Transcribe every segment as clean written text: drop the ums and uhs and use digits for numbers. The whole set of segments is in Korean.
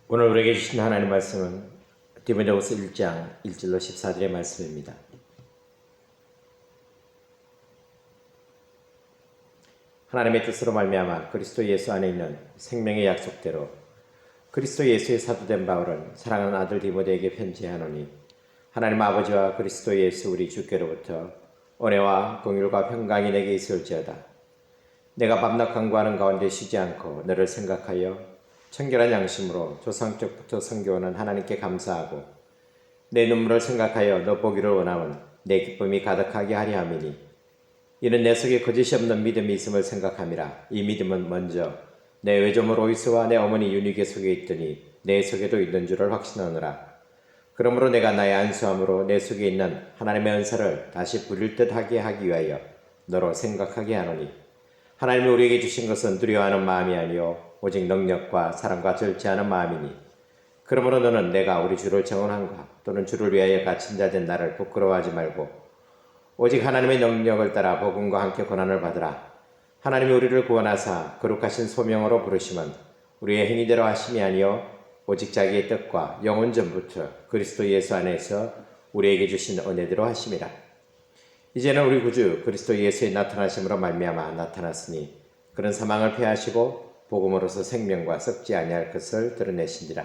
오늘 우리에게 주신 하나님의 말씀은 디모데후서 1장 1절로 14절의 말씀입니다. 하나님의 뜻으로 말미암아 그리스도 예수 안에 있는 생명의 약속대로 그리스도 예수의 사도된 바울은 사랑하는 아들 디모데에게 편지하노니 하나님 아버지와 그리스도 예수 우리 주께로부터 은혜와 공율과 평강이 내게 있을지어다. 내가 밤낮 간구하는 가운데 쉬지 않고 너를 생각하여 청결한 양심으로 조상적부터 섬겨오는 하나님께 감사하고 내 눈물을 생각하여 너 보기를 원하면 내 기쁨이 가득하게 하려 함이니 이는 내 속에 거짓이 없는 믿음이 있음을 생각함이라. 이 믿음은 먼저 내 외조모 로이스와 내 어머니 유니게 속에 있더니 내 속에도 있는 줄을 확신하노라. 그러므로 내가 나의 안수함으로 내 속에 있는 하나님의 은사를 다시 부릴 듯하게 하기 위하여 너로 생각하게 하노니 하나님이 우리에게 주신 것은 두려워하는 마음이 아니요 오직 능력과 사랑과 절제하는 마음이니 그러므로 너는 내가 우리 주를 정언한가 또는 주를 위하여 갇힌 자 된 나를 부끄러워하지 말고 오직 하나님의 능력을 따라 복음과 함께 고난을 받으라. 하나님이 우리를 구원하사 거룩하신 소명으로 부르시면 우리의 행위대로 하심이 아니요 오직 자기의 뜻과 영원 전부터 그리스도 예수 안에서 우리에게 주신 은혜대로 하심이라. 이제는 우리 구주 그리스도 예수의 나타나심으로 말미암아 나타났으니 그런 사망을 패하시고 복음으로서 생명과 썩지 아니할 것을 드러내신지라.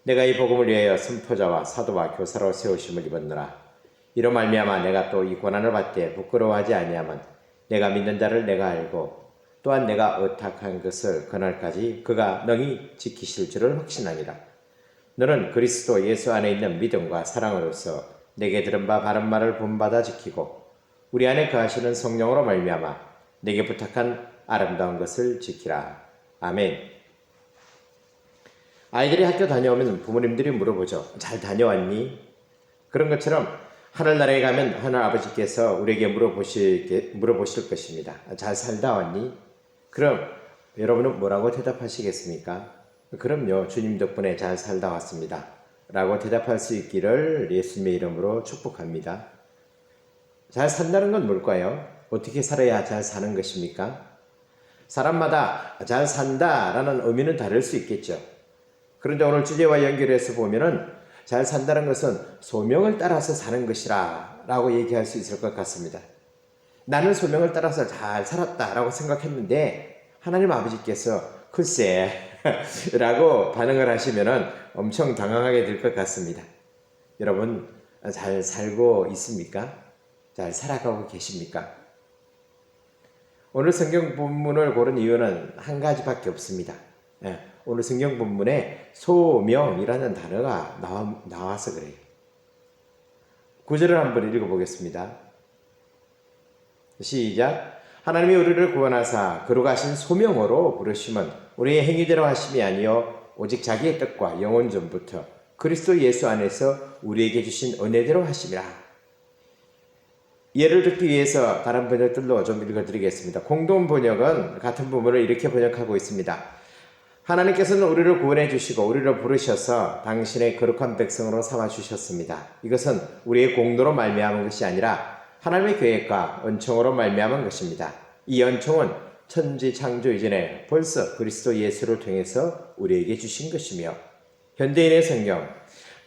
내가 이 복음을 위하여 선포자와 사도와 교사로 세우심을 입었노라. 이로 말미암아 내가 또 이 고난을 받되 부끄러워하지 아니하면 내가 믿는 자를 내가 알고 또한 내가 의탁한 것을 그날까지 그가 능히 지키실 줄을 확신하니라. 너는 그리스도 예수 안에 있는 믿음과 사랑으로서 내게 들은 바 바른 말을 본받아 지키고 우리 안에 거하시는 성령으로 말미암아 내게 부탁한 아름다운 것을 지키라. 아멘. 아이들이 학교 다녀오면 부모님들이 물어보죠. 잘 다녀왔니? 그런 것처럼 하늘나라에 가면 하늘아버지께서 우리에게 물어보실 것입니다. 잘 살다 왔니? 그럼 여러분은 뭐라고 대답하시겠습니까? 그럼요. 주님 덕분에 잘 살다 왔습니다. 라고 대답할 수 있기를 예수님의 이름으로 축복합니다. 잘 산다는 건 뭘까요? 어떻게 살아야 잘 사는 것입니까? 사람마다 잘 산다라는 의미는 다를 수 있겠죠. 그런데 오늘 주제와 연결해서 보면은 잘 산다는 것은 소명을 따라서 사는 것이라 라고 얘기할 수 있을 것 같습니다. 나는 소명을 따라서 잘 살았다 라고 생각했는데 하나님 아버지께서 글쎄 라고 반응을 하시면은 엄청 당황하게 될 것 같습니다. 여러분 잘 살고 있습니까? 잘 살아가고 계십니까? 오늘 성경 본문을 고른 이유는 한 가지밖에 없습니다. 오늘 성경 본문에 소명이라는 단어가 나와서 그래요. 구절을 한번 읽어보겠습니다. 시작. 하나님이 우리를 구원하사 거룩하신 소명으로 부르시면 우리의 행위대로 하심이 아니요 오직 자기의 뜻과 영원 전부터 그리스도 예수 안에서 우리에게 주신 은혜대로 하심이라. 예를 듣기 위해서 다른 번역들로 좀 읽어드리겠습니다. 공동 번역은 같은 부분을 이렇게 번역하고 있습니다. 하나님께서는 우리를 구원해 주시고 우리를 부르셔서 당신의 거룩한 백성으로 삼아 주셨습니다. 이것은 우리의 공로로 말미암은 것이 아니라 하나님의 계획과 은총으로 말미암은 것입니다. 이 은총은 천지 창조 이전에 벌써 그리스도 예수를 통해서 우리에게 주신 것이며 현대인의 성경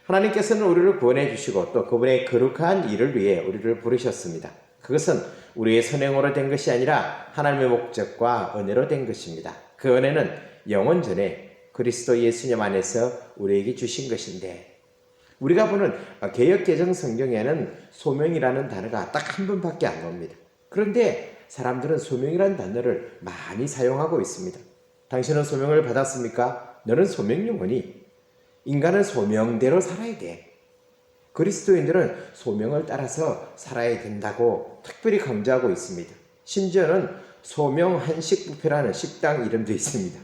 하나님께서는 우리를 구원해 주시고 또 그분의 거룩한 일을 위해 우리를 부르셨습니다. 그것은 우리의 선행으로 된 것이 아니라 하나님의 목적과 은혜로 된 것입니다. 그 은혜는 영원 전에 그리스도 예수님 안에서 우리에게 주신 것인데 우리가 보는 개역개정 성경에는 소명이라는 단어가 딱 한 번밖에 안 나옵니다. 그런데 사람들은 소명이라는 단어를 많이 사용하고 있습니다. 당신은 소명을 받았습니까? 너는 소명요원이 인간은 소명대로 살아야 돼. 그리스도인들은 소명을 따라서 살아야 된다고 특별히 강조하고 있습니다. 심지어는 소명 한식 뷔페라는 식당 이름도 있습니다.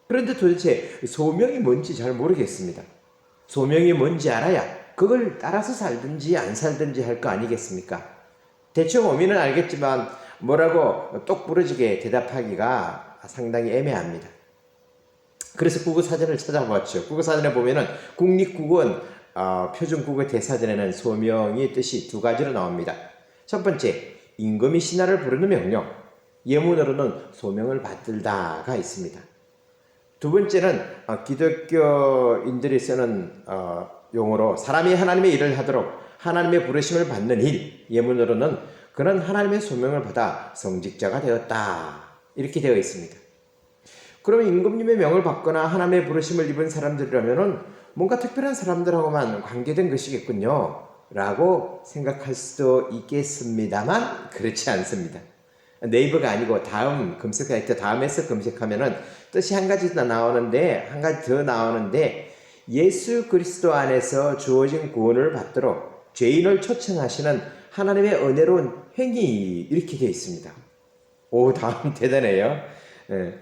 그런데 도대체 소명이 뭔지 잘 모르겠습니다. 소명이 뭔지 알아야 그걸 따라서 살든지 안 살든지 할 거 아니겠습니까? 대충 의미는 알겠지만 뭐라고 똑부러지게 대답하기가 상당히 애매합니다. 그래서 국어사전을 찾아봤죠. 국어사전에 보면은 국립국어원 표준국어 대사전에는 소명의 뜻이 두 가지로 나옵니다. 첫 번째, 임금이 신하를 부르는 명령, 예문으로는 소명을 받들다가 있습니다. 두 번째는 기독교인들이 쓰는 용어로 사람이 하나님의 일을 하도록 하나님의 부르심을 받는 일, 예문으로는 그는 하나님의 소명을 받아 성직자가 되었다 이렇게 되어 있습니다. 그러면 임금님의 명을 받거나 하나님의 부르심을 입은 사람들이라면 뭔가 특별한 사람들하고만 관계된 것이겠군요 라고 생각할 수도 있겠습니다만 그렇지 않습니다. 네이버가 아니고 다음 검색 사이트 다음에서 검색하면은 뜻이 한 가지 더 나오는데 예수 그리스도 안에서 주어진 구원을 받도록 죄인을 초청하시는 하나님의 은혜로운 행위 이렇게 되어 있습니다. 오, 다음 대단해요.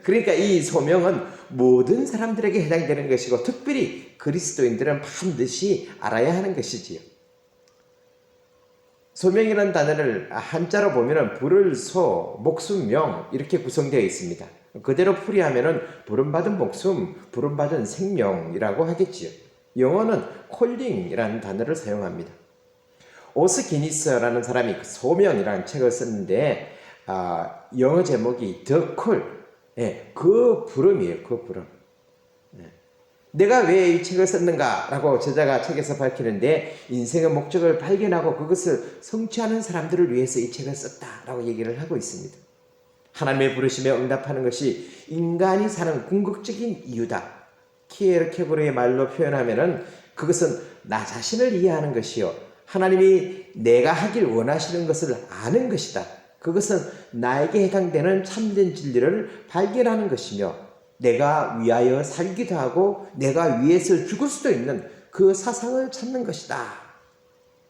그러니까 이 소명은 모든 사람들에게 해당되는 것이고 특별히 그리스도인들은 반드시 알아야 하는 것이지요. 소명이라는 단어를 한자로 보면은 불을 소, 목숨, 명 이렇게 구성되어 있습니다. 그대로 풀이하면은 부름받은 목숨, 부름받은 생명이라고 하겠지요. 영어는 콜링이라는 단어를 사용합니다. 오스 기니스라는 사람이 소명이라는 책을 썼는데 영어 제목이 The Call, 그 부름이에요. 그 부름. 내가 왜 이 책을 썼는가 라고 저자가 책에서 밝히는데 인생의 목적을 발견하고 그것을 성취하는 사람들을 위해서 이 책을 썼다라고 얘기를 하고 있습니다. 하나님의 부르심에 응답하는 것이 인간이 사는 궁극적인 이유다. 키에르케고르의 말로 표현하면은 그것은 나 자신을 이해하는 것이요 하나님이 내가 하길 원하시는 것을 아는 것이다. 그것은 나에게 해당되는 참된 진리를 발견하는 것이며 내가 위하여 살기도 하고 내가 위해서 죽을 수도 있는 그 사상을 찾는 것이다.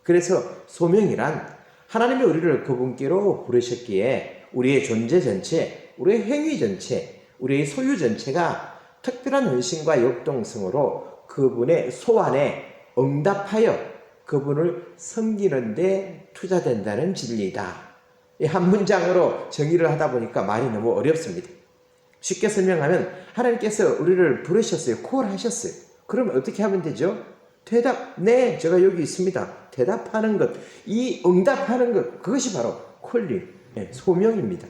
그래서 소명이란 하나님이 우리를 그분께로 부르셨기에 우리의 존재 전체, 우리의 행위 전체, 우리의 소유 전체가 특별한 헌신과 역동성으로 그분의 소원에 응답하여 그분을 섬기는 데 투자된다는 진리이다. 한 문장으로 정의를 하다 보니까 말이 너무 어렵습니다. 쉽게 설명하면 하나님께서 우리를 부르셨어요. 콜하셨어요. 그럼 어떻게 하면 되죠? 대답, 네, 제가 여기 있습니다. 대답하는 것, 이 응답하는 것, 그것이 바로 콜링, 소명입니다.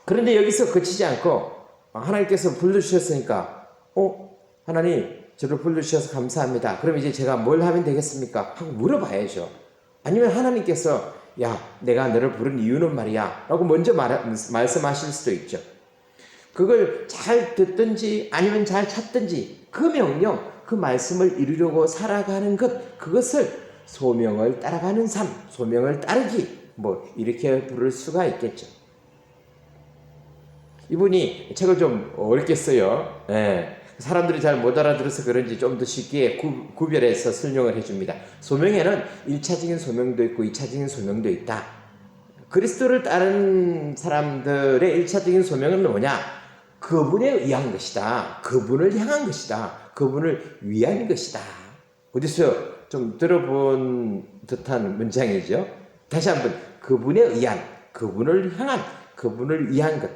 그런데 여기서 그치지 않고 하나님께서 불러주셨으니까 하나님 저를 불러주셔서 감사합니다. 그럼 이제 제가 뭘 하면 되겠습니까? 하고 물어봐야죠. 아니면 하나님께서 야, 내가 너를 부른 이유는 말이야 라고 먼저 말씀하실 수도 있죠. 그걸 잘 듣든지 아니면 잘 찾든지 그 명령, 그 말씀을 이루려고 살아가는 것, 그것을 소명을 따라가는 삶, 소명을 따르기 이렇게 부를 수가 있겠죠. 이분이 책을 좀 어렵게 써요. 사람들이 잘 못 알아들어서 그런지 좀 더 쉽게 구별해서 설명을 해줍니다. 소명에는 1차적인 소명도 있고 2차적인 소명도 있다. 그리스도를 따르는 사람들의 1차적인 소명은 뭐냐? 그분에 의한 것이다. 그분을 향한 것이다. 그분을 위한 것이다. 어디서 좀 들어본 듯한 문장이죠. 다시 한번 그분에 의한, 그분을 향한, 그분을 위한 것.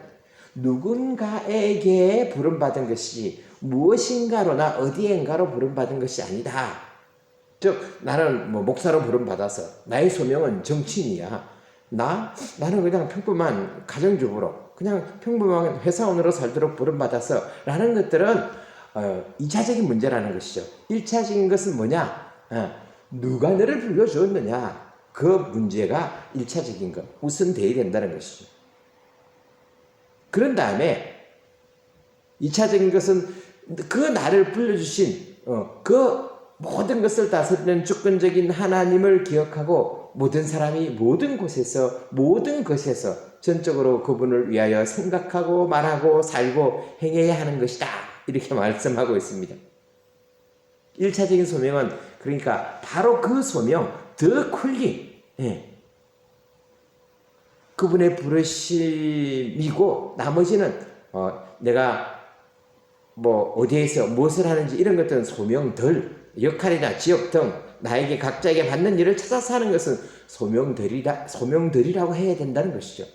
누군가에게 부름받은 것이 무엇인가로나 어디엔가로 부름받은 것이 아니다. 즉 나는 목사로 부름받아서 나의 소명은 정치인이야. 나는 그냥 평범한 가정주부로 그냥 평범한 회사원으로 살도록 부름받아서 라는 것들은 2차적인 문제라는 것이죠. 1차적인 것은 뭐냐? 누가 너를 불러주었느냐? 그 문제가 1차적인 것, 우선되어야 된다는 것이죠. 그런 다음에 2차적인 것은 그 나를 불러주신 그 모든 것을 다스리는 주권적인 하나님을 기억하고 모든 사람이 모든 곳에서 모든 것에서 전적으로 그분을 위하여 생각하고 말하고 살고 행해야 하는 것이다. 이렇게 말씀하고 있습니다. 1차적인 소명은 그러니까 바로 그 소명, 더 콜링, 그분의 부르심이고 나머지는 내가 어디에서 무엇을 하는지 이런 것들은 소명들, 역할이나 지역 등 나에게 각자에게 받는 일을 찾아서 하는 것은 소명들이라고 해야 된다는 것이죠.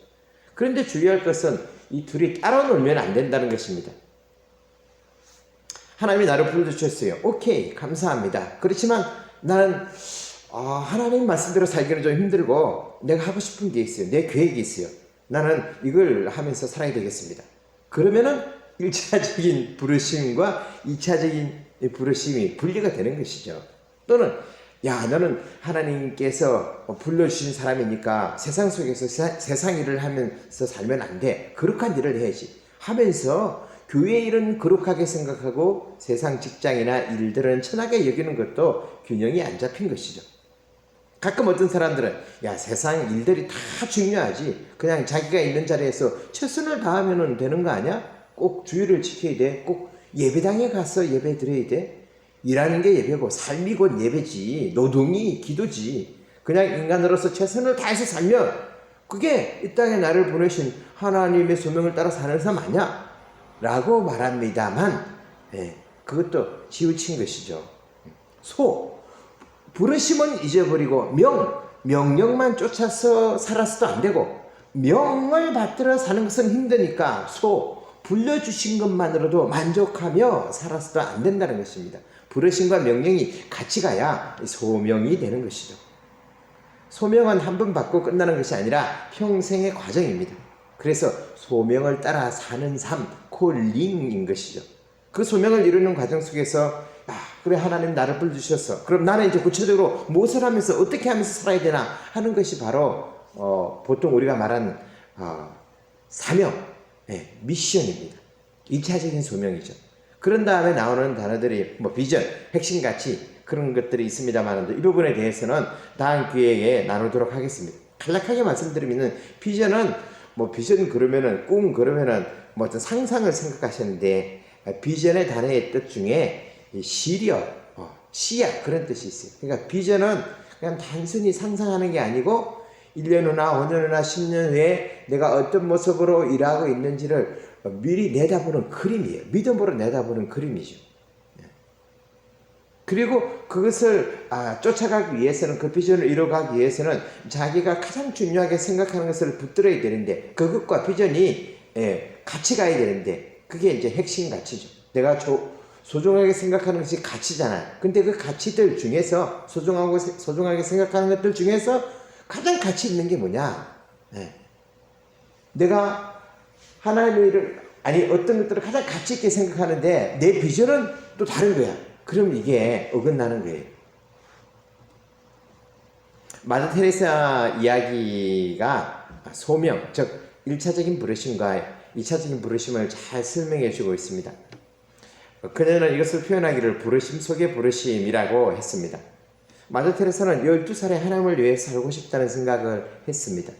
그런데 주의할 것은 이 둘이 따로 놀면 안 된다는 것입니다. 하나님이 나를 불러주셨어요. 오케이, 감사합니다. 그렇지만 나는 하나님 말씀대로 살기는 좀 힘들고 내가 하고 싶은 게 있어요. 내 계획이 있어요. 나는 이걸 하면서 살아야 되겠습니다. 그러면은 1차적인 부르심과 2차적인 부르심이 분리가 되는 것이죠. 또는 야, 너는 하나님께서 불러주신 사람이니까 세상 속에서 세상 일을 하면서 살면 안 돼. 거룩한 일을 해야지 하면서 교회 일은 거룩하게 생각하고 세상 직장이나 일들은 천하게 여기는 것도 균형이 안 잡힌 것이죠. 가끔 어떤 사람들은 야, 세상 일들이 다 중요하지, 그냥 자기가 있는 자리에서 최선을 다하면 되는 거 아니야? 꼭 주의를 지켜야 돼? 꼭 예배당에 가서 예배 드려야 돼? 일하는 게 예배고 삶이 곧 예배지, 노동이 기도지. 그냥 인간으로서 최선을 다해서 살면 그게 이 땅에 나를 보내신 하나님의 소명을 따라 사는 사람 아니야? 라고 말합니다만, 그것도 치우친 것이죠. 부르심은 잊어버리고 명령만 쫓아서 살아서도 안 되고, 명을 받들어 사는 것은 힘드니까 불려주신 것만으로도 만족하며 살아서도 안 된다는 것입니다. 부르심과 명령이 같이 가야 소명이 되는 것이죠. 소명은 한 번 받고 끝나는 것이 아니라 평생의 과정입니다. 그래서 소명을 따라 사는 삶, 콜링인 것이죠. 그 소명을 이루는 과정 속에서 그래, 하나님 나를 불러주셨어. 그럼 나는 이제 구체적으로 무엇을 하면서 어떻게 하면서 살아야 되나 하는 것이 바로 보통 우리가 말하는 사명, 미션입니다. 2차적인 소명이죠. 그런 다음에 나오는 단어들이 비전, 핵심 가치 그런 것들이 있습니다만, 이 부분에 대해서는 다음 기회에 나누도록 하겠습니다. 간략하게 말씀드리면 비전은 비전 그러면은 꿈 그러면은 어떤 상상을 생각하셨는데, 비전의 단어의 뜻 중에 시야 그런 뜻이 있어요. 그러니까 비전은 그냥 단순히 상상하는 게 아니고 1년 후나 5년 후나 10년 후에 내가 어떤 모습으로 일하고 있는지를 미리 내다보는 그림이에요. 믿음으로 내다보는 그림이죠. 그리고 그것을 쫓아가기 위해서는, 그 비전을 이뤄가기 위해서는 자기가 가장 중요하게 생각하는 것을 붙들어야 되는데, 그것과 비전이 같이 가야 되는데, 그게 이제 핵심 가치죠. 내가 소중하게 생각하는 것이 가치잖아요. 근데 그 가치들 중에서, 소중하게 생각하는 것들 중에서 가장 가치 있는 게 뭐냐? 내가 하나님의 일을, 어떤 것들을 가장 가치 있게 생각하는데 내 비전은 또 다른 거야. 그럼 이게 어긋나는 거예요. 마더 테레사 이야기가 소명, 즉 1차적인 부르심과 2차적인 부르심을 잘 설명해 주고 있습니다. 그녀는 이것을 표현하기를 부르심 속의 부르심이라고 했습니다. 마더 테레사는 12살에 하나님을 위해서 살고 싶다는 생각을 했습니다.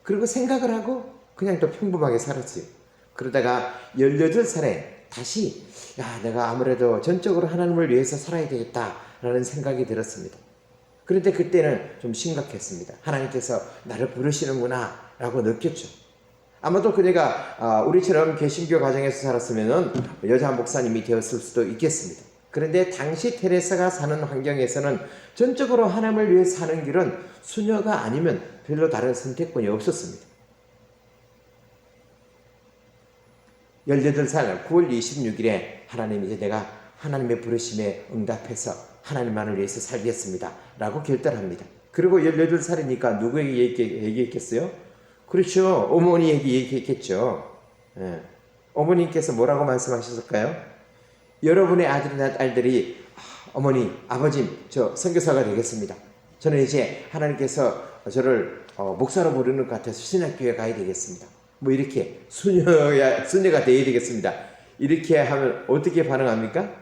그리고 생각을 하고 그냥 또 평범하게 살았어요. 그러다가 18살에 다시 내가 아무래도 전적으로 하나님을 위해서 살아야 되겠다라는 생각이 들었습니다. 그런데 그때는 좀 심각했습니다. 하나님께서 나를 부르시는구나 라고 느꼈죠. 아마도 그녀가 우리처럼 개신교 가정에서 살았으면 여자 목사님이 되었을 수도 있겠습니다. 그런데 당시 테레사가 사는 환경에서는 전적으로 하나님을 위해 사는 길은 수녀가 아니면 별로 다른 선택권이 없었습니다. 18살 9월 26일에 하나님, 이제 내가 하나님의 부르심에 응답해서 하나님만을 위해서 살겠습니다 라고 결단합니다. 그리고 18살이니까 누구에게 얘기했겠어요? 그렇죠, 어머니에게 얘기했겠죠. 어머님께서 뭐라고 말씀하셨을까요? 여러분의 아들이나 딸들이 어머니, 아버지, 저 선교사가 되겠습니다. 저는 이제 하나님께서 저를 목사로 부르는 것 같아서 신학교에 가야 되겠습니다. 이렇게 수녀가 되어야 되겠습니다. 이렇게 하면 어떻게 반응합니까?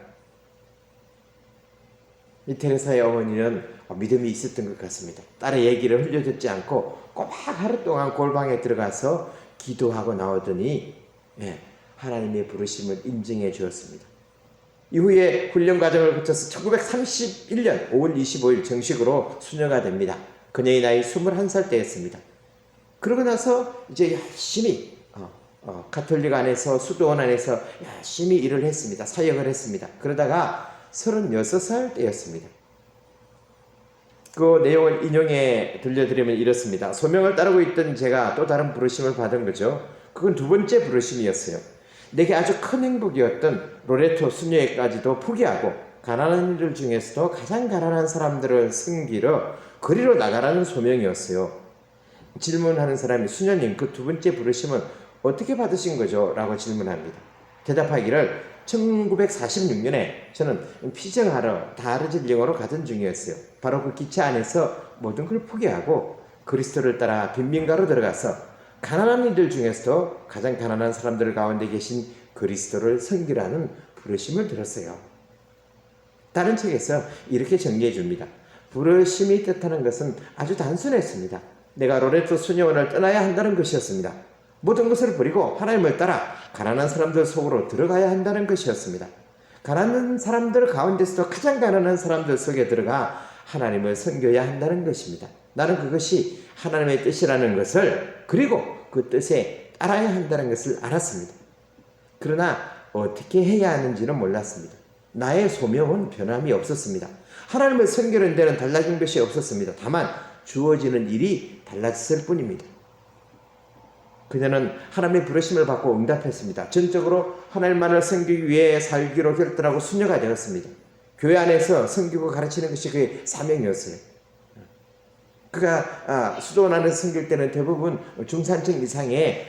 이 테레사의 어머니는 믿음이 있었던 것 같습니다. 딸의 얘기를 흘려듣지 않고 꼬박 하루 동안 골방에 들어가서 기도하고 나오더니 하나님의 부르심을 인정해 주었습니다. 이후에 훈련 과정을 거쳐서 1931년 5월 25일 정식으로 수녀가 됩니다. 그녀의 나이 21살 때였습니다. 그러고 나서 이제 열심히 가톨릭 안에서, 수도원 안에서 열심히 일을 했습니다. 사역을 했습니다. 그러다가 36살 때였습니다. 그 내용을 인용해 들려드리면 이렇습니다. 소명을 따르고 있던 제가 또 다른 부르심을 받은 거죠. 그건 두 번째 부르심이었어요. 내게 아주 큰 행복이었던 로레토 수녀에까지도 포기하고 가난한 이들 중에서도 가장 가난한 사람들을 섬기러 거리로 나가라는 소명이었어요. 질문하는 사람이, 수녀님, 그 두 번째 부르심은 어떻게 받으신 거죠? 라고 질문합니다. 대답하기를 1946년에 저는 피정하러 다르질령으로 가던 중이었어요. 바로 그 기차 안에서 모든 걸 포기하고 그리스도를 따라 빈민가로 들어가서 가난한 이들 중에서도 가장 가난한 사람들 가운데 계신 그리스도를 섬기라는 부르심을 들었어요. 다른 책에서 이렇게 정리해 줍니다. 부르심이 뜻하는 것은 아주 단순했습니다. 내가 로레토 수녀원을 떠나야 한다는 것이었습니다. 모든 것을 버리고 하나님을 따라 가난한 사람들 속으로 들어가야 한다는 것이었습니다. 가난한 사람들 가운데서도 가장 가난한 사람들 속에 들어가 하나님을 섬겨야 한다는 것입니다. 나는 그것이 하나님의 뜻이라는 것을, 그리고 그 뜻에 따라야 한다는 것을 알았습니다. 그러나 어떻게 해야 하는지는 몰랐습니다. 나의 소명은 변함이 없었습니다. 하나님을 섬기는 데는 달라진 것이 없었습니다. 다만 주어지는 일이 달랐을 뿐입니다. 그녀는 하나님의 부르심을 받고 응답했습니다. 전적으로 하나님만을 섬기기 위해 살기로 결단하고 수녀가 되었습니다. 교회 안에서 섬기고 가르치는 것이 그의 사명이었어요. 그가 수도원 안에서 섬길 때는 대부분 중산층 이상의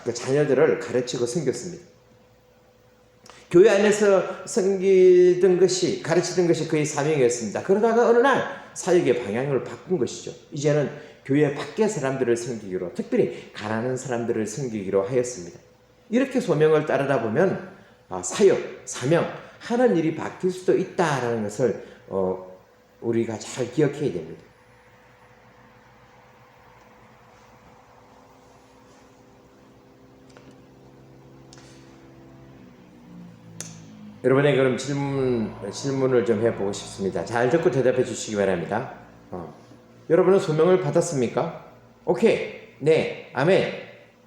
그 자녀들을 가르치고 섬겼습니다. 교회 안에서 섬기던 것이, 가르치던 것이 그의 사명이었습니다. 그러다가 어느 날 사역의 방향을 바꾼 것이죠. 이제는 교회 밖의 사람들을 섬기기로, 특별히 가난한 사람들을 섬기기로 하였습니다. 이렇게 소명을 따르다 보면 사역, 사명, 하는 일이 바뀔 수도 있다는 것을 우리가 잘 기억해야 됩니다. 여러분의 그럼 질문을 좀 해보고 싶습니다. 잘 듣고 대답해 주시기 바랍니다. 여러분은 소명을 받았습니까? 오케이. 네. 아멘.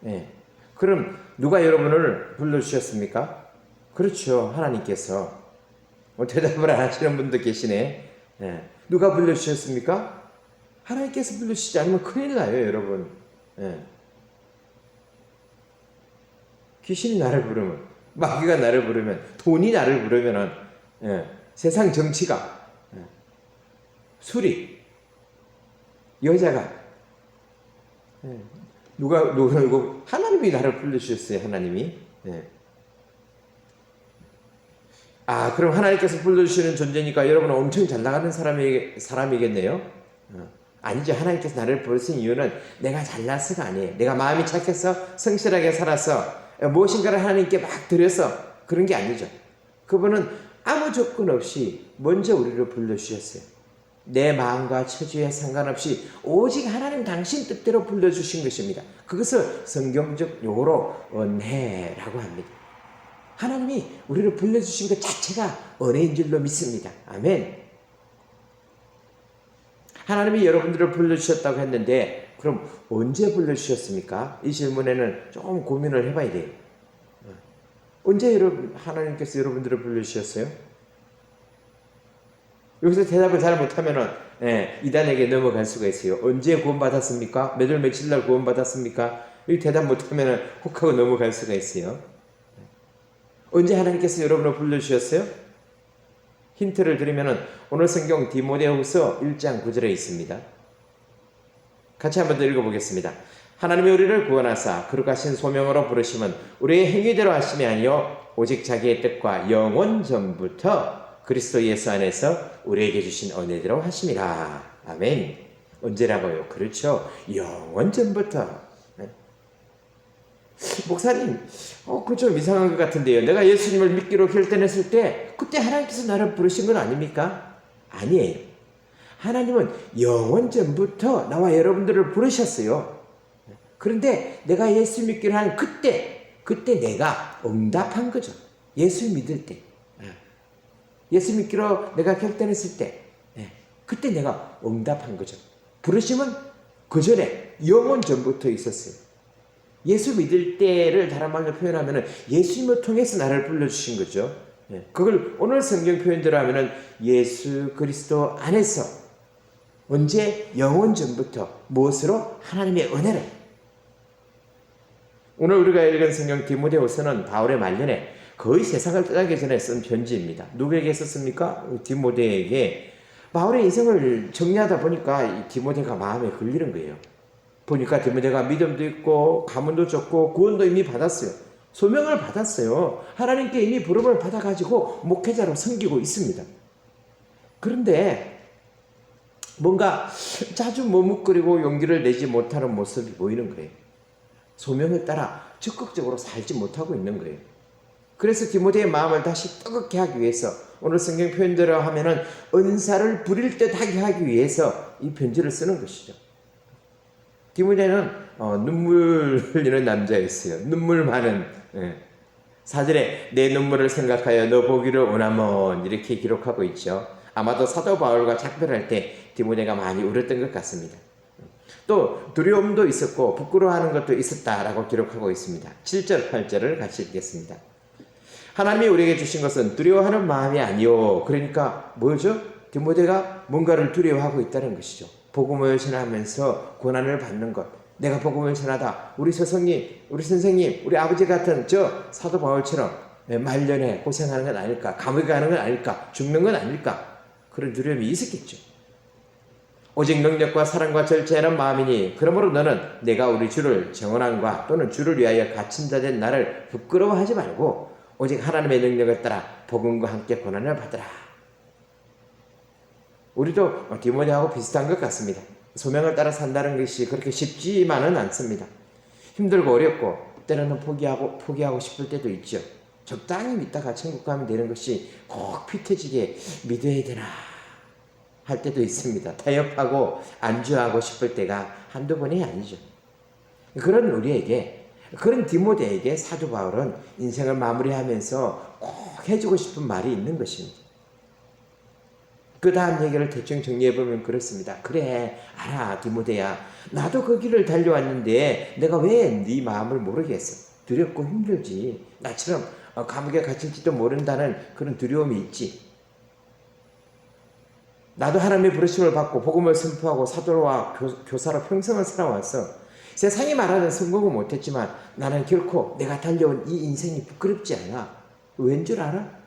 네. 그럼 누가 여러분을 불러주셨습니까? 그렇죠. 하나님께서. 대답을 안 하시는 분도 계시네. 네. 누가 불러주셨습니까? 하나님께서 불러주시지 않으면 큰일 나요, 여러분. 네. 귀신이 나를 부르면, 마귀가 나를 부르면, 돈이 나를 부르면은, 세상 정치가, 술이, 여자가, 누가 하나님이 나를 불러주셨어요. 하나님이. 그럼 하나님께서 불러주시는 존재니까 여러분은 엄청 잘 나가는 사람이겠네요. 아니죠. 하나님께서 나를 부르신 이유는 내가 잘나서가 아니에요. 내가 마음이 착해서 성실하게 살아서 무엇인가를 하나님께 막 드려서 그런 게 아니죠. 그분은 아무 조건 없이 먼저 우리를 불러주셨어요. 내 마음과 처지에 상관없이 오직 하나님 당신 뜻대로 불러주신 것입니다. 그것을 성경적 용어로 은혜라고 합니다. 하나님이 우리를 불러주신 것 자체가 은혜인 줄로 믿습니다. 아멘. 하나님이 여러분들을 불러주셨다고 했는데 그럼 언제 불러주셨습니까? 이 질문에는 조금 고민을 해봐야 돼요. 언제 하나님께서 여러분들을 불러주셨어요? 여기서 대답을 잘 못하면은 이단에게 넘어갈 수가 있어요. 언제 구원받았습니까? 몇 월 며칠 날 구원받았습니까? 이 대답 못하면은 혹하고 넘어갈 수가 있어요. 언제 하나님께서 여러분을 불러주셨어요? 힌트를 드리면은 오늘 성경 디모데후서 1장 9절에 있습니다. 같이 한번 더 읽어보겠습니다. 하나님이 우리를 구원하사 거룩하신 소명으로 부르심은 우리의 행위대로 하심이 아니요 오직 자기의 뜻과 영원 전부터 그리스도 예수 안에서 우리에게 주신 은혜대로 하심이라. 아멘. 언제라고요? 그렇죠. 영원 전부터. 목사님, 그건 좀 이상한 것 같은데요. 내가 예수님을 믿기로 결단했을 때 그때 하나님께서 나를 부르신 건 아닙니까? 아니에요. 하나님은 영원 전부터 나와 여러분들을 부르셨어요. 그런데 내가 예수 믿기로 한 그때 내가 응답한 거죠. 예수 믿을 때. 예수 믿기로 내가 결단했을 때 그때 내가 응답한 거죠. 부르심은 그 전에 영원 전부터 있었어요. 예수 믿을 때를 다른 말로 표현하면 예수님을 통해서 나를 불러주신 거죠. 그걸 오늘 성경 표현대로 하면 예수 그리스도 안에서 언제? 영원 전부터. 무엇으로? 하나님의 은혜를. 오늘 우리가 읽은 성경 디모데후서는 바울의 말년에 거의 세상을 떠나기 전에 쓴 편지입니다. 누구에게 썼습니까? 디모데에게. 바울의 인생을 정리하다 보니까 이 디모데가 마음에 걸리는 거예요. 보니까 디모데가 믿음도 있고 가문도 좋고 구원도 이미 받았어요. 소명을 받았어요. 하나님께 이미 부름을 받아가지고 목회자로 섬기고 있습니다. 그런데 뭔가 자주 머뭇거리고 용기를 내지 못하는 모습이 보이는 거예요. 소명을 따라 적극적으로 살지 못하고 있는 거예요. 그래서 디모데의 마음을 다시 뜨겁게 하기 위해서 오늘 성경 표현대로 하면은 은사를 부릴 듯 하게 하기 위해서 이 편지를 쓰는 것이죠. 디모데는 눈물 흘리는 남자였어요. 눈물 많은. 사절에 내 눈물을 생각하여 너 보기를 원하면 이렇게 기록하고 있죠. 아마도 사도 바울과 작별할 때 디모데가 많이 울었던 것 같습니다. 또 두려움도 있었고 부끄러워하는 것도 있었다라고 기록하고 있습니다. 7절 8절을 같이 읽겠습니다. 하나님이 우리에게 주신 것은 두려워하는 마음이 아니요. 그러니까 뭐죠? 디모데가 뭔가를 두려워하고 있다는 것이죠. 복음을 전하면서 고난을 받는 것. 내가 복음을 전하다. 우리 스승님, 우리 선생님, 우리 아버지 같은 저 사도 바울처럼 말년에 고생하는 건 아닐까? 감옥에 가는 건 아닐까? 죽는 건 아닐까? 그런 두려움이 있었겠죠. 오직 능력과 사랑과 절제하는 마음이니 그러므로 너는 내가 우리 주를 정언함과 또는 주를 위하여 갇힌 자 된 나를 부끄러워하지 말고 오직 하나님의 능력을 따라 복음과 함께 고난을 받으라. 우리도 디모데하고 비슷한 것 같습니다. 소명을 따라 산다는 것이 그렇게 쉽지만은 않습니다. 힘들고 어렵고 때로는 포기하고 싶을 때도 있죠. 적당히 믿다가 천국 가면 되는 것이 꼭 피터지게 믿어야 되나 할 때도 있습니다. 타협하고 안주하고 싶을 때가 한두 번이 아니죠. 그런 우리에게, 그런 디모데에게 사도 바울은 인생을 마무리하면서 꼭 해주고 싶은 말이 있는 것입니다. 그 다음 얘기를 대충 정리해보면 그렇습니다. 그래, 알아, 디모데야. 나도 그 길을 달려왔는데 내가 왜 네 마음을 모르겠어? 두렵고 힘들지. 나처럼 감옥에 갇힐지도 모른다는 그런 두려움이 있지. 나도 하나님의 부르심을 받고 복음을 선포하고 사도와 교사로 평생을 살아왔어. 세상이 말하는 성공은 못했지만 나는 결코 내가 달려온 이 인생이 부끄럽지 않아. 왠 줄 알아?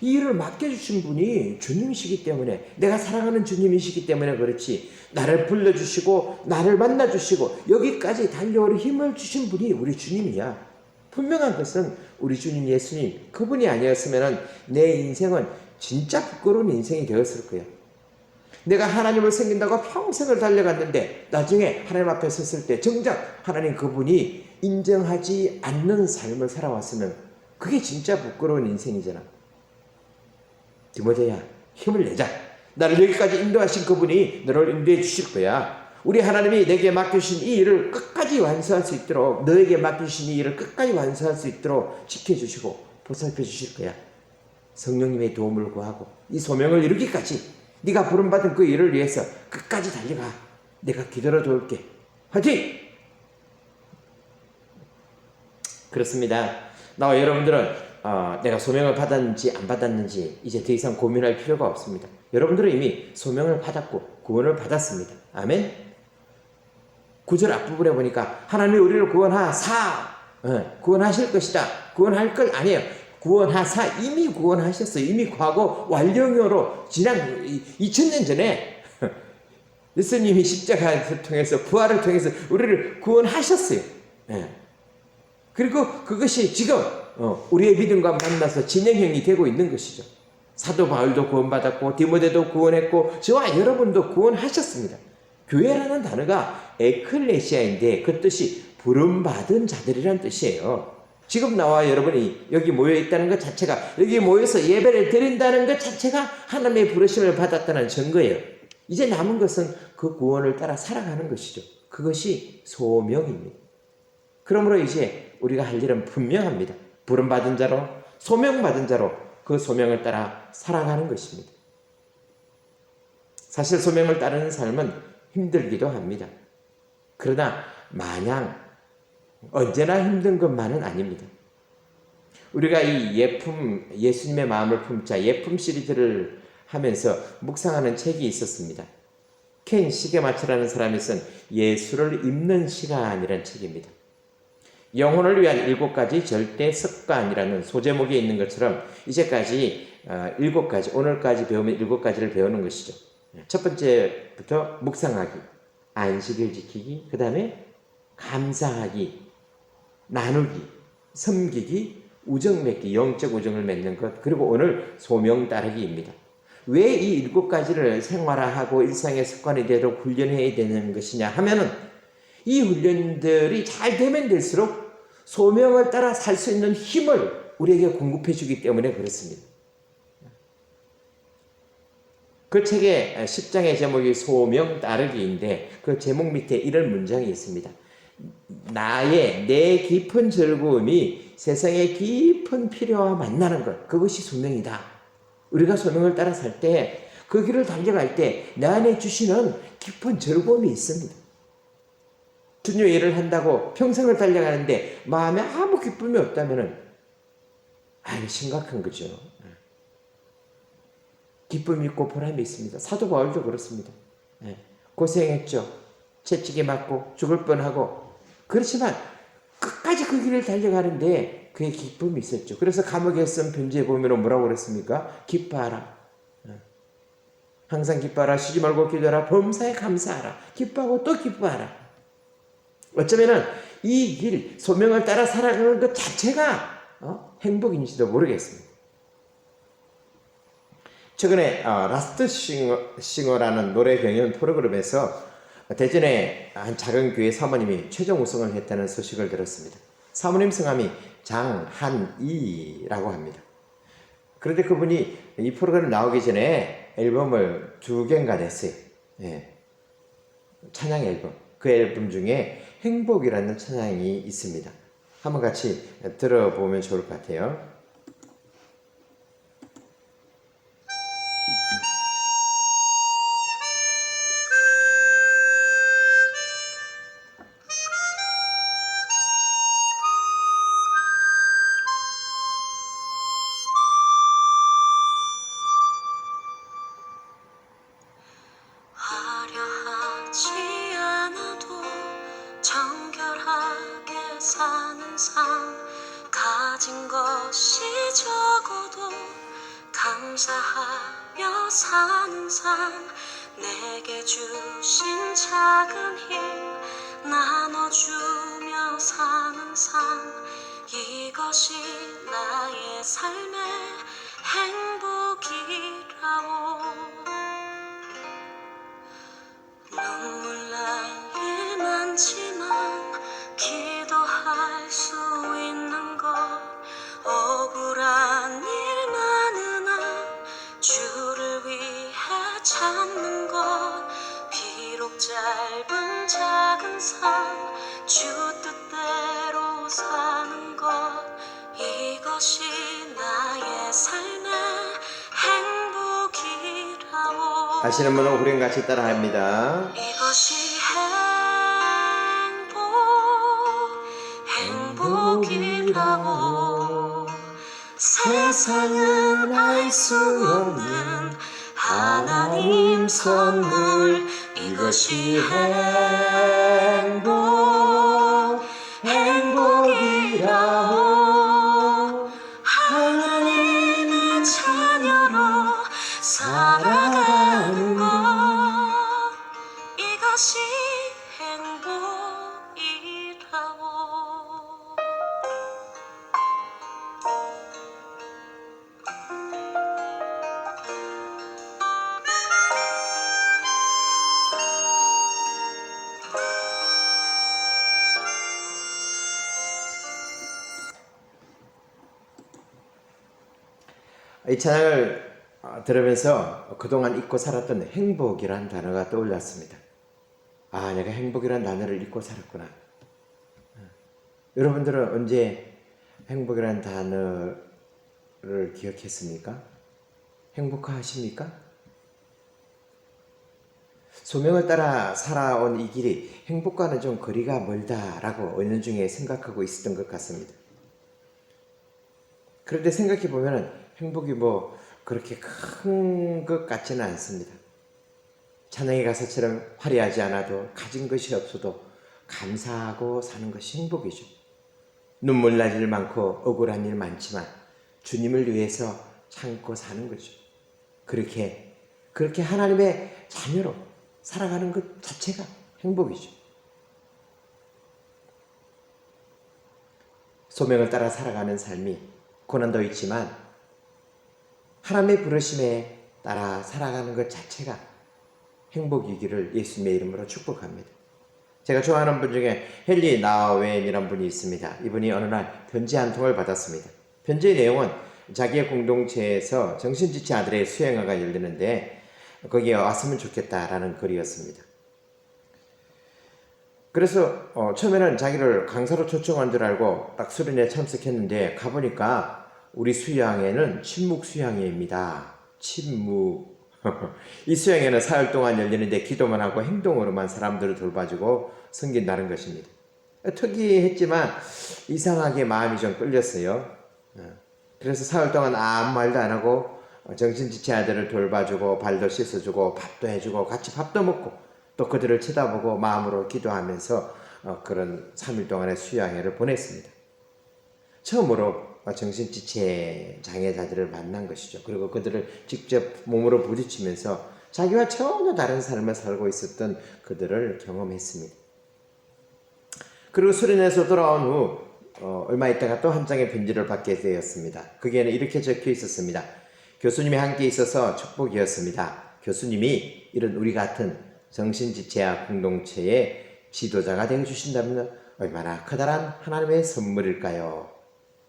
이 일을 맡겨주신 분이 주님이시기 때문에, 내가 사랑하는 주님이시기 때문에 그렇지, 나를 불러주시고 나를 만나주시고 여기까지 달려올 힘을 주신 분이 우리 주님이야. 분명한 것은 우리 주님 예수님, 그분이 아니었으면 내 인생은 진짜 부끄러운 인생이 되었을 거야. 내가 하나님을 섬긴다고 평생을 달려갔는데 나중에 하나님 앞에 섰을 때 정작 하나님 그분이 인정하지 않는 삶을 살아왔으면 그게 진짜 부끄러운 인생이잖아. 디모데야, 힘을 내자. 나를 여기까지 인도하신 그분이 너를 인도해 주실 거야. 우리 하나님이 내게 맡기신 이 일을 끝까지 완수할 수 있도록, 너에게 맡기신 이 일을 끝까지 완수할 수 있도록 지켜주시고 보살펴 주실 거야. 성령님의 도움을 구하고 이 소명을 이루기까지 네가 부름받은 그 일을 위해서 끝까지 달려가. 내가 기다려 도울게. 화이팅! 그렇습니다. 나와 여러분들은 내가 소명을 받았는지 안 받았는지 이제 더 이상 고민할 필요가 없습니다. 여러분들은 이미 소명을 받았고 구원을 받았습니다. 아멘. 9절 앞부분에 보니까 하나님이 우리를 구원하실 것이다. 구원할 걸 아니에요. 구원하사 이미 구원하셨어요. 이미 과거 완료형으로 지난 2000년 전에 예수님이 십자가를 통해서 부활을 통해서 우리를 구원하셨어요. 그리고 그것이 지금 우리의 믿음과 만나서 진행형이 되고 있는 것이죠. 사도 바울도 구원받았고 디모데도 구원했고 저와 여러분도 구원하셨습니다. 교회라는 단어가 에클레시아인데 그 뜻이 부름받은 자들이란 뜻이에요. 지금 나와 여러분이 여기 모여 있다는 것 자체가, 여기 모여서 예배를 드린다는 것 자체가 하나님의 부르심을 받았다는 증거예요. 이제 남은 것은 그 구원을 따라 살아가는 것이죠. 그것이 소명입니다. 그러므로 이제 우리가 할 일은 분명합니다. 부름받은 자로, 소명받은 자로 그 소명을 따라 살아가는 것입니다. 사실 소명을 따르는 삶은 힘들기도 합니다. 그러나 마냥 언제나 힘든 것만은 아닙니다. 우리가 이 예수님의 마음을 품자 예품 시리즈를 하면서 묵상하는 책이 있었습니다. 켄 시게마츠라는 사람이 쓴 예수를 입는 시간이라는 책입니다. 영혼을 위한 7가지 절대 습관이라는 소제목에 있는 것처럼 이제까지 7가지, 오늘까지 배우면 7가지를 배우는 것이죠. 첫 번째부터 묵상하기, 안식일 지키기, 그 다음에 감사하기, 나누기, 섬기기, 우정 맺기, 영적 우정을 맺는 것, 그리고 오늘 소명 따르기입니다. 왜 이 7가지를 생활화하고 일상의 습관이 되도록 훈련해야 되는 것이냐 하면은 이 훈련들이 잘 되면 될수록 소명을 따라 살 수 있는 힘을 우리에게 공급해 주기 때문에 그렇습니다. 그 책의 10장의 제목이 소명 따르기인데 그 제목 밑에 이런 문장이 있습니다. 내 깊은 즐거움이 세상의 깊은 필요와 만나는 것, 그것이 소명이다. 우리가 소명을 따라 살 때, 그 길을 달려갈 때 내 안에 주시는 깊은 즐거움이 있습니다. 주님 일을 한다고 평생을 달려가는데 마음에 아무 기쁨이 없다면은 심각한 거죠. 기쁨이 있고 보람이 있습니다. 사도 바울도 그렇습니다. 고생했죠. 채찍에 맞고 죽을 뻔하고, 그렇지만 끝까지 그 길을 달려가는데 그의 기쁨이 있었죠. 그래서 감옥에 쓴 편지에 보면 뭐라고 그랬습니까? 기뻐하라. 항상 기뻐하라. 쉬지 말고 기도하라. 범사에 감사하라. 기뻐하고 또 기뻐하라. 어쩌면은 이 길, 소명을 따라 살아가는 것 자체가 행복인지도 모르겠습니다. 최근에 라스트 싱어라는 노래 경연 프로그램에서 대전의 한 작은 교회 사모님이 최종 우승을 했다는 소식을 들었습니다. 사모님 성함이 장한이라고 합니다. 그런데 그분이 이 프로그램 나오기 전에 앨범을 2개인가 냈어요. 찬양 앨범. 그 앨범 중에 행복이라는 찬양이 있습니다. 한번 같이 들어보면 좋을 것 같아요. 화려하지 않아도 정결하게 사는 삶, 가진 것이 적어도 감사하며 사는 삶, 내게 주신 작은 힘 나눠주며 사는 삶, 이것이 나의 삶의 행복이라고. 눈물 날 일 많지만 기도할 수 있는 것, 억울한 일 많으나 주를 위해 참는 것, 비록 짧은 작은 삶 주 뜻대로 사는 것, 이것이 나의 삶의 행복이라고. 아시는 분은 우리랑 같이 따라합니다. 이것이 행복이라고. 세상은 알 수 없는 하나님 선물, 이것이 행복이라고. 하나님의 자녀로 살아가는 것, 이것이 행복이라고. 이 찬양을 들으면서 그동안 잊고 살았던 행복이란 단어가 떠올랐습니다. 내가 행복이란 단어를 잊고 살았구나. 여러분들은 언제 행복이란 단어를 기억했습니까? 행복하십니까? 소명을 따라 살아온 이 길이 행복과는 좀 거리가 멀다라고 은연중에 생각하고 있었던 것 같습니다. 그런데 생각해보면 행복이 그렇게 큰 것 같지는 않습니다. 찬양의 가사처럼 화려하지 않아도, 가진 것이 없어도 감사하고 사는 것이 행복이죠. 눈물 날 일 많고 억울한 일 많지만 주님을 위해서 참고 사는 거죠. 그렇게 하나님의 자녀로 살아가는 것 자체가 행복이죠. 소명을 따라 살아가는 삶이 고난도 있지만 하나님의 부르심에 따라 살아가는 것 자체가 행복이기를 예수님의 이름으로 축복합니다. 제가 좋아하는 분 중에 헨리 나웬이라는 분이 있습니다. 이분이 어느 날 편지 한 통을 받았습니다. 편지의 내용은 자기의 공동체에서 정신지체 아들의 수행회가 열리는데 거기에 왔으면 좋겠다라는 글이었습니다. 그래서 처음에는 자기를 강사로 초청한 줄 알고 딱 수련회에 참석했는데 가보니까 우리 수양회는 침묵 수양회입니다. 침묵. 이 수양회는 사흘 동안 열리는데 기도만 하고 행동으로만 사람들을 돌봐주고 섬긴다는 것입니다. 특이했지만 이상하게 마음이 좀 끌렸어요. 그래서 사흘 동안 아무 말도 안 하고 정신지체 아들을 돌봐주고 발도 씻어주고 밥도 해주고 같이 밥도 먹고 또 그들을 쳐다보고 마음으로 기도하면서 그런 3일 동안의 수양회를 보냈습니다. 처음으로 정신지체 장애자들을 만난 것이죠. 그리고 그들을 직접 몸으로 부딪히면서 자기와 전혀 다른 삶을 살고 있었던 그들을 경험했습니다. 그리고 수련회에서 돌아온 후 얼마 있다가 또 한 장의 편지를 받게 되었습니다. 거기에는 이렇게 적혀 있었습니다. 교수님이 함께 있어서 축복이었습니다. 교수님이 이런 우리 같은 정신지체학 공동체의 지도자가 되어주신다면 얼마나 커다란 하나님의 선물일까요?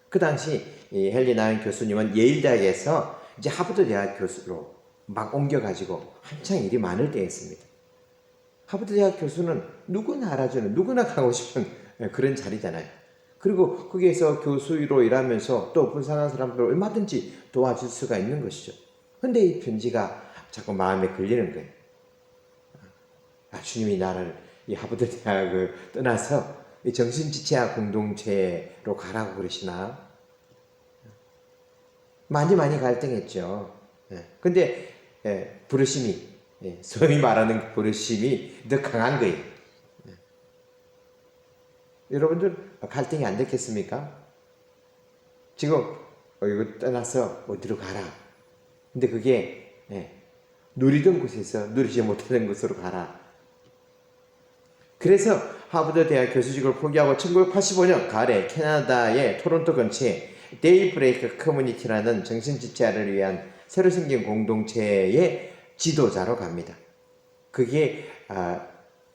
그 당시 이 헨리 나웬 교수님은 예일대학에서 이제 하버드 대학 교수로 막 옮겨가지고 한창 일이 많을 때였습니다. 하버드 대학 교수는 누구나 알아주는, 누구나 가고 싶은 그런 자리잖아요. 그리고 거기에서 교수로 일하면서 또 불쌍한 사람들을 얼마든지 도와줄 수가 있는 것이죠. 근데 이 편지가 자꾸 마음에 걸리는 거예요. 주님이 나를 이 하버드 대학을 떠나서 이 정신지체학 공동체로 가라고 그러시나? 많이 갈등했죠. 근데 부르심이, 소위 말하는 부르심이 더 강한 거예요. 여러분들 갈등이 안 됐겠습니까? 지금 이거 떠나서 어디로 가라. 근데 그게 누리던 곳에서 누리지 못하는 곳으로 가라. 그래서 하버드 대학 교수직을 포기하고 1985년 가을에 캐나다의 토론토 근처에 데이브레이크 커뮤니티라는 정신지체아를 위한 새로 생긴 공동체의 지도자로 갑니다. 그게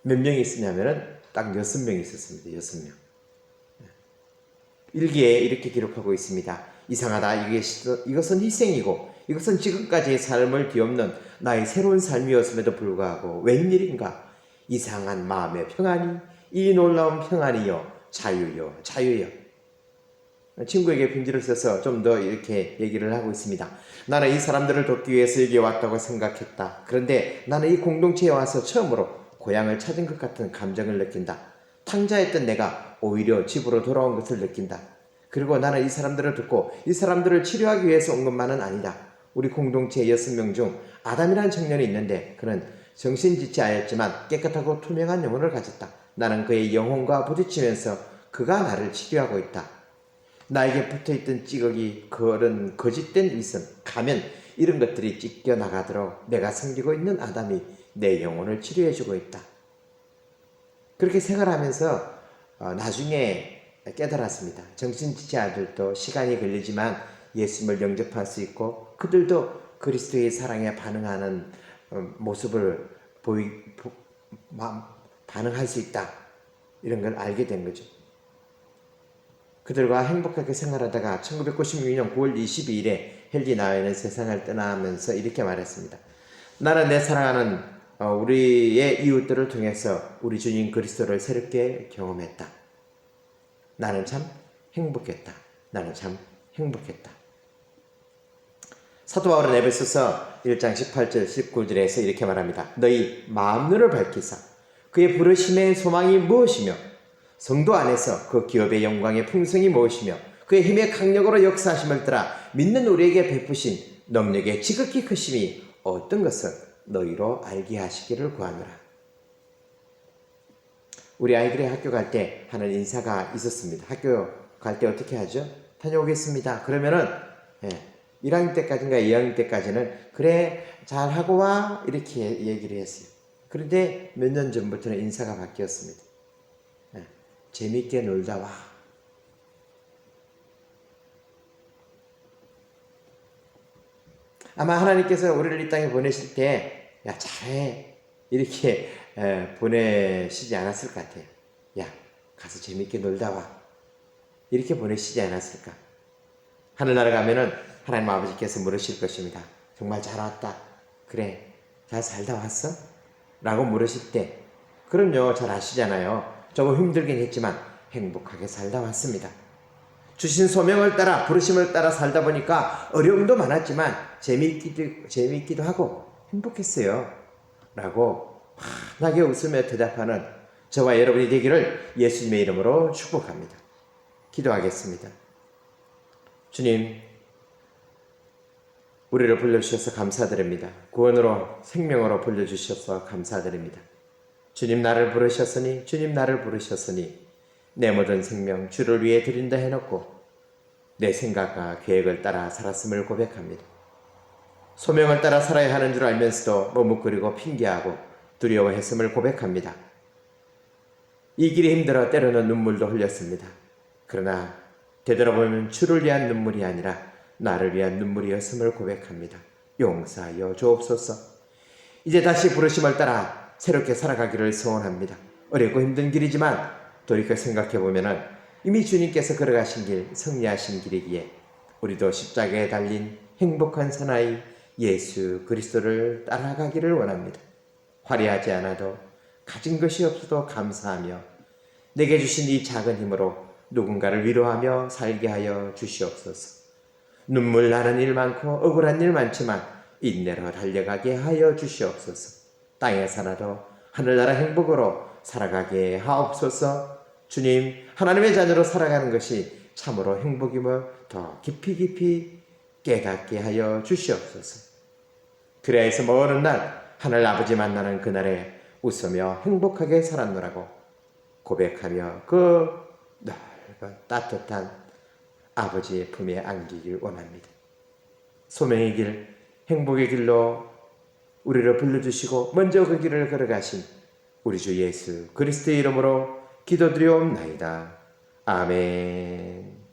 몇 명이 있었냐면은 딱 6명이 있었습니다. 6명. 일기에 이렇게 기록하고 있습니다. 이상하다. 이것은 희생이고 이것은 지금까지의 삶을 뒤엎는 나의 새로운 삶이었음에도 불구하고 웬일인가? 이상한 마음의 평안이, 이 놀라운 평안이요, 자유요, 자유요. 친구에게 편지를 써서 좀 더 이렇게 얘기를 하고 있습니다. 나는 이 사람들을 돕기 위해서 여기에 왔다고 생각했다. 그런데 나는 이 공동체에 와서 처음으로 고향을 찾은 것 같은 감정을 느낀다. 탕자였던 내가 오히려 집으로 돌아온 것을 느낀다. 그리고 나는 이 사람들을 듣고 이 사람들을 치료하기 위해서 온 것만은 아니다. 우리 공동체 6명 중 아담이라는 청년이 있는데 그는 정신지체하였지만 깨끗하고 투명한 영혼을 가졌다. 나는 그의 영혼과 부딪히면서 그가 나를 치료하고 있다. 나에게 붙어있던 찌꺼기, 그런 거짓된 위선, 가면 이런 것들이 찢겨나가도록 내가 섬기고 있는 아담이 내 영혼을 치료해주고 있다. 그렇게 생활하면서 나중에 깨달았습니다. 정신지체 아들도 시간이 걸리지만 예수님을 영접할 수 있고 그들도 그리스도의 사랑에 반응하는 모습을 반응할 수 있다. 이런 걸 알게 된 거죠. 그들과 행복하게 생활하다가 1996년 9월 22일에 헨리 나웬은 세상을 떠나면서 이렇게 말했습니다. 나는 내 사랑하는 우리의 이웃들을 통해서 우리 주님 그리스도를 새롭게 경험했다. 나는 참 행복했다. 나는 참 행복했다. 사도 바울은 에베소서 1장 18절 19절에서 이렇게 말합니다. 너희 마음눈을 밝히사 그의 부르심의 소망이 무엇이며 성도 안에서 그 기업의 영광의 풍성이 무엇이며 그의 힘의 강력으로 역사하심을 따라 믿는 우리에게 베푸신 능력의 지극히 크심이 어떤 것을 너희로 알게 하시기를 구하노라. 우리 아이들이 학교 갈 때 하는 인사가 있었습니다. 학교 갈 때 어떻게 하죠? 다녀오겠습니다. 그러면은 1학년 때까지인가 2학년 때까지는 그래 잘하고 와 이렇게 얘기를 했어요. 그런데 몇 년 전부터는 인사가 바뀌었습니다. 재밌게 놀다 와. 아마 하나님께서 우리를 이 땅에 보내실 때, 야, 잘해. 이렇게 보내시지 않았을 것 같아요. 야, 가서 재밌게 놀다 와. 이렇게 보내시지 않았을까? 하늘나라 가면은 하나님 아버지께서 물으실 것입니다. 정말 잘 왔다. 그래, 잘 살다 왔어? 라고 물으실 때, 그럼요, 잘 아시잖아요. 조금 힘들긴 했지만 행복하게 살다 왔습니다. 주신 소명을 따라, 부르심을 따라 살다 보니까 어려움도 많았지만 재미있기도 하고 행복했어요. 라고 환하게 웃으며 대답하는 저와 여러분이 되기를 예수님의 이름으로 축복합니다. 기도하겠습니다. 주님, 우리를 불러주셔서 감사드립니다. 구원으로, 생명으로 불러주셔서 감사드립니다. 주님 나를 부르셨으니 내 모든 생명 주를 위해 드린다 해놓고 내 생각과 계획을 따라 살았음을 고백합니다. 소명을 따라 살아야 하는 줄 알면서도 머뭇거리고 핑계하고 두려워했음을 고백합니다. 이 길이 힘들어 때로는 눈물도 흘렸습니다. 그러나 되돌아보면 주를 위한 눈물이 아니라 나를 위한 눈물이었음을 고백합니다. 용서하여 주옵소서. 이제 다시 부르심을 따라 새롭게 살아가기를 소원합니다. 어렵고 힘든 길이지만 돌이켜 생각해보면 이미 주님께서 걸어가신 길, 승리하신 길이기에 우리도 십자가에 달린 행복한 사나이 예수 그리스도를 따라가기를 원합니다. 화려하지 않아도 가진 것이 없어도 감사하며 내게 주신 이 작은 힘으로 누군가를 위로하며 살게 하여 주시옵소서. 눈물 나는 일 많고 억울한 일 많지만 인내로 달려가게 하여 주시옵소서. 땅에 살아도 하늘나라 행복으로 살아가게 하옵소서. 주님, 하나님의 자녀로 살아가는 것이 참으로 행복임을 더 깊이 깨닫게 하여 주시옵소서. 그래야 해서 먼 날 하늘 아버지 만나는 그날에 웃으며 행복하게 살았노라고 고백하며 그 넓은 따뜻한 아버지의 품에 안기길 원합니다. 소명의 길, 행복의 길로 우리를 불러주시고 먼저 그 길을 걸어가신 우리 주 예수 그리스도의 이름으로 기도드리옵나이다. 아멘.